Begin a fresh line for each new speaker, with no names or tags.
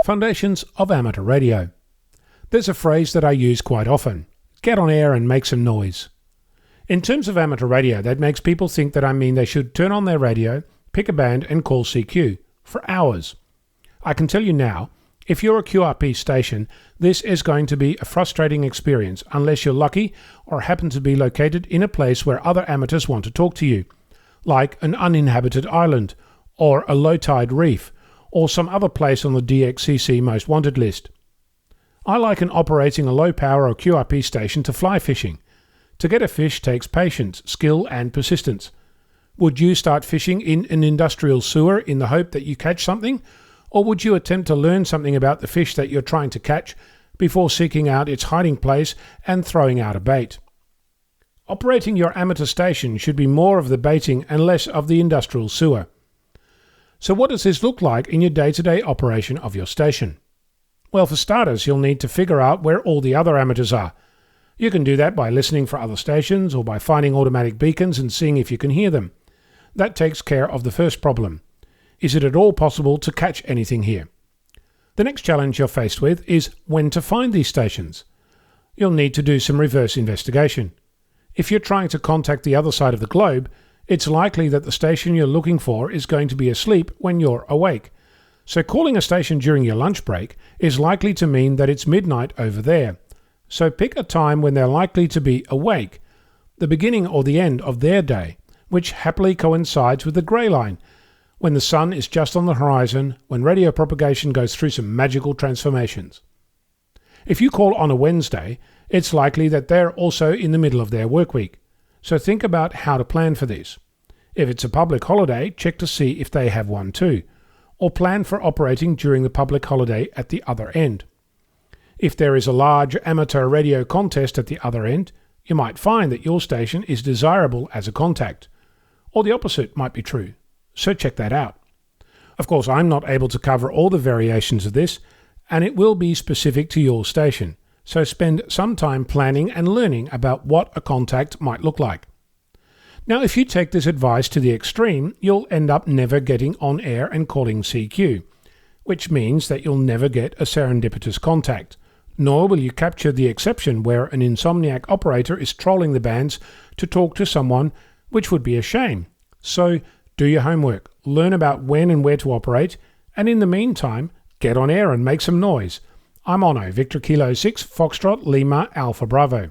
Foundations of amateur radio. There's a phrase that I use quite often: get on air and make some noise. In terms of amateur radio, that makes people think that I mean they should turn on their radio, pick a band and call CQ for hours. I can tell you now, if you're a QRP station, this is going to be a frustrating experience unless you're lucky or happen to be located in a place where other amateurs want to talk to you, like an uninhabited island, or a low-tide reef, or some other place on the DXCC most wanted list. I liken operating a low-power or QRP station to fly fishing. To get a fish takes patience, skill and persistence. Would you start fishing in an industrial sewer in the hope that you catch something? Or would you attempt to learn something about the fish that you're trying to catch before seeking out its hiding place and throwing out a bait? Operating your amateur station should be more of the baiting and less of the industrial sewer. So what does this look like in your day-to-day operation of your station? Well, for starters, you'll need to figure out where all the other amateurs are. You can do that by listening for other stations or by finding automatic beacons and seeing if you can hear them. That takes care of the first problem. Is it at all possible to catch anything here? The next challenge you're faced with is when to find these stations. You'll need to do some reverse investigation. If you're trying to contact the other side of the globe, it's likely that the station you're looking for is going to be asleep when you're awake. So calling a station during your lunch break is likely to mean that it's midnight over there. So pick a time when they're likely to be awake, the beginning or the end of their day, which happily coincides with the grey line, when the sun is just on the horizon, when radio propagation goes through some magical transformations. If you call on a Wednesday, it's likely that they're also in the middle of their work week. So think about how to plan for this. If it's a public holiday, check to see if they have one too, or plan for operating during the public holiday at the other end. If there is a large amateur radio contest at the other end, you might find that your station is desirable as a contact, or the opposite might be true. So check that out. Of course, I'm not able to cover all the variations of this, and it will be specific to your station. So spend some time planning and learning about what a contact might look like. Now, if you take this advice to the extreme, you'll end up never getting on air and calling CQ, which means that you'll never get a serendipitous contact, nor will you capture the exception where an insomniac operator is trolling the bands to talk to someone, which would be a shame. So do your homework, learn about when and where to operate, and in the meantime, get on air and make some noise. I'm Onno, Victor Kilo 6, Foxtrot, Lima, Alpha Bravo.